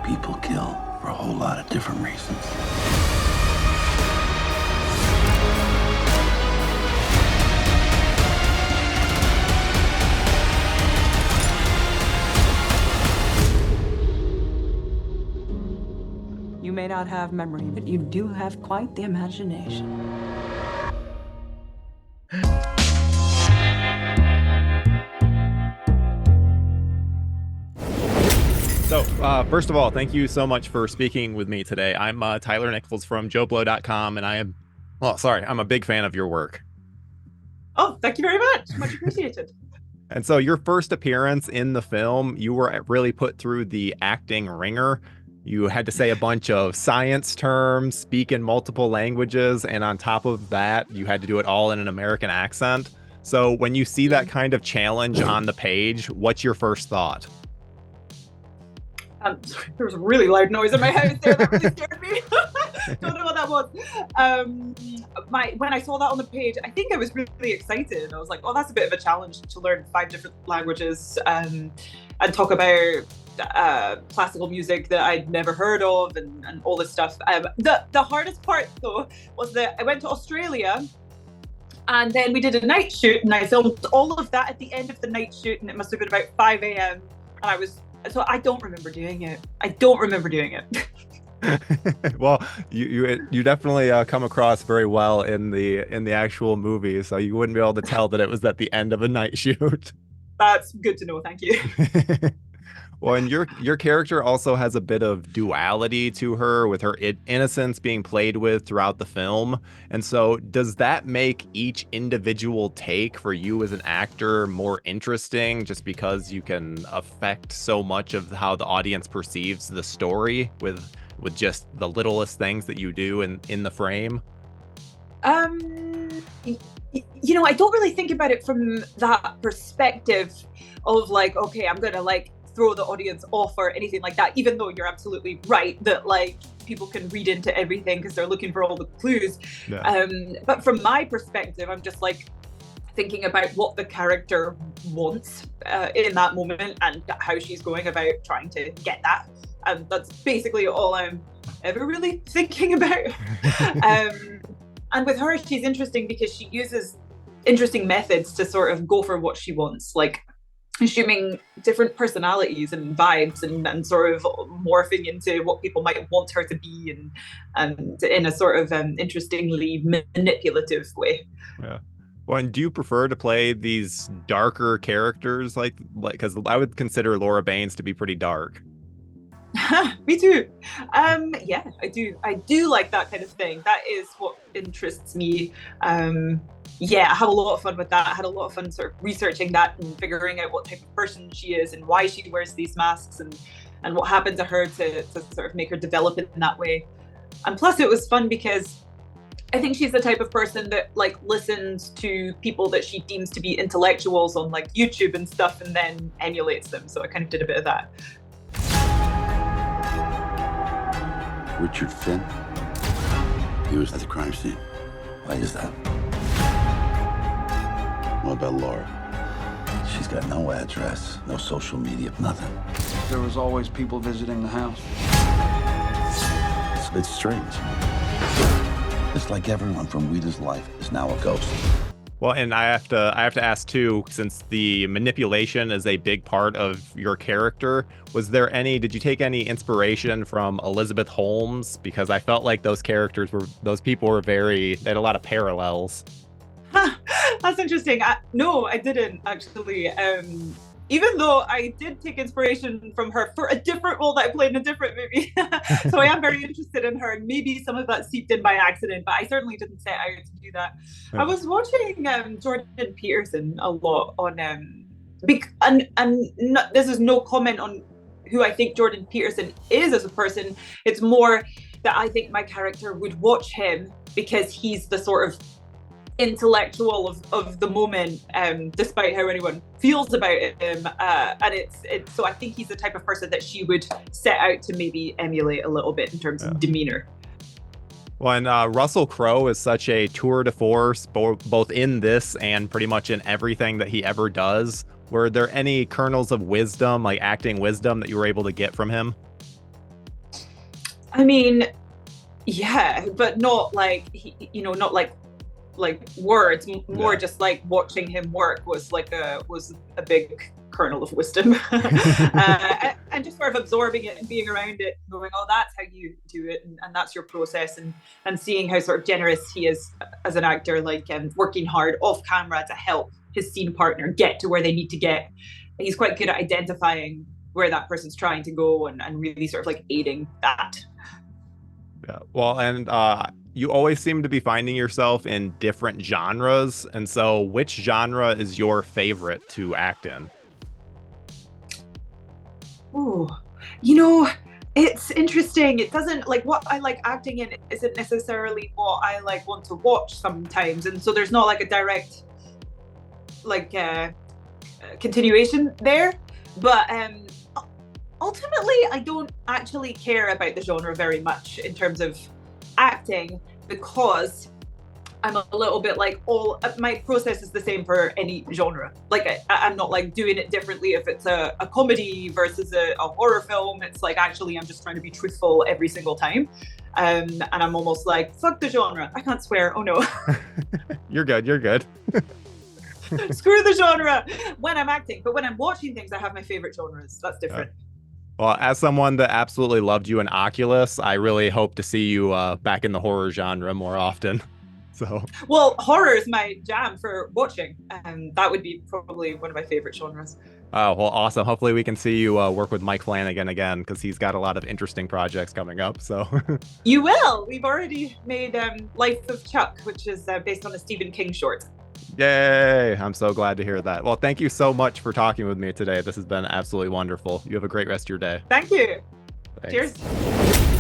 People kill for a whole lot of different reasons. You may not have memory, but you do have quite the imagination. So, first of all, thank you so much for speaking with me today. I'm Tyler Nichols from JoBlo.com, and I'm a big fan of your work. Oh, thank you very much. Much appreciated. And so your first appearance in the film, you were really put through the acting ringer. You had to say a bunch of science terms, speak in multiple languages, and on top of that, you had to do it all in an American accent. So when you see that kind of challenge on the page, what's your first thought? Sorry, there was a really loud noise in my house there that really scared me. Don't know what that was. When I saw that on the page, I think I was really excited. I was like, oh, that's a bit of a challenge to learn 5 different languages and talk about classical music that I'd never heard of and all this stuff. The hardest part, though, was that I went to Australia and then we did a night shoot and I filmed all of that at the end of the night shoot, and it must have been about 5 a.m. and so I don't remember doing it. Well, you definitely come across very well in the actual movie, so you wouldn't be able to tell that it was at the end of a night shoot. That's good to know. Thank you. Well, and your character also has a bit of duality to her, with her innocence being played with throughout the film. And so does that make each individual take for you as an actor more interesting, just because you can affect so much of how the audience perceives the story with just the littlest things that you do in the frame? I don't really think about it from that perspective of like, okay, I'm gonna like throw the audience off or anything like that, even though you're absolutely right that like people can read into everything because they're looking for all the clues. Yeah. But from my perspective, I'm just like thinking about what the character wants in that moment and how she's going about trying to get that. And that's basically all I'm ever really thinking about. And with her, she's interesting because she uses interesting methods to sort of go for what she wants, like assuming different personalities and vibes and sort of morphing into what people might want her to be and in a sort of interestingly manipulative way. Yeah. Well, and do you prefer to play these darker characters like because I would consider Laura Baines to be pretty dark. Me too. Yeah, I do like that kind of thing. That is what interests me. Yeah, I have a lot of fun with that. I had a lot of fun sort of researching that and figuring out what type of person she is and why she wears these masks and what happened to her to sort of make her develop in that way. And plus it was fun because I think she's the type of person that like listens to people that she deems to be intellectuals on like YouTube and stuff and then emulates them. So I kind of did a bit of that. Richard Finn? He was at the crime scene. Why is that? What about Laura? She's got no address, no social media, nothing. There was always people visiting the house. It's a bit strange. It's like everyone from Rita's life is now a ghost. Well, and I have to ask too, since the manipulation is a big part of your character, did you take any inspiration from Elizabeth Holmes? Because I felt like those people were they had a lot of parallels. That's interesting. No, I didn't actually. Even though I did take inspiration from her for a different role that I played in a different movie. So I am very interested in her. And maybe some of that seeped in by accident, but I certainly didn't set out to do that. I was watching Jordan Peterson a lot on, this is no comment on who I think Jordan Peterson is as a person. It's more that I think my character would watch him because he's the sort of intellectual of the moment, despite how anyone feels about him, and it's so I think he's the type of person that she would set out to maybe emulate a little bit in terms of demeanor. Well, and Russell Crowe is such a tour de force, both in this and pretty much in everything that he ever does. Were there any kernels of wisdom, like acting wisdom, that you were able to get from him? I mean, yeah, but not like not like words. More Yeah. just like watching him work was a big kernel of wisdom, and just sort of absorbing it and being around it, going, oh, that's how you do it, and that's your process, and seeing how sort of generous he is as an actor, like working hard off camera to help his scene partner get to where they need to get. He's quite good at identifying where that person's trying to go and really sort of like aiding that. Yeah. Well, and you always seem to be finding yourself in different genres. And so which genre is your favorite to act in? Ooh, it's interesting. It doesn't like what I like acting in isn't necessarily what I like want to watch sometimes. And so there's not like a direct like continuation there. But ultimately, I don't actually care about the genre very much in terms of acting, because I'm a little bit like my process is the same for any genre. Like I'm not like doing it differently if it's a comedy versus a horror film. It's like, actually, I'm just trying to be truthful every single time. And I'm almost like, fuck the genre. I can't swear. Oh no. You're good. You're good. Screw the genre when I'm acting. But when I'm watching things, I have my favorite genres. That's different. Well, as someone that absolutely loved you in Oculus, I really hope to see you back in the horror genre more often. So, well, horror is my jam for watching, and that would be probably one of my favorite genres. oh, well, awesome. Hopefully we can see you work with Mike Flanagan again, because he's got a lot of interesting projects coming up. So You will. We've already made Life of Chuck, which is based on a Stephen King short. yay. I'm so glad to hear that. Well, thank you so much for talking with me today. This has been absolutely wonderful. You have a great rest of your day. Thank you. Thanks. Cheers.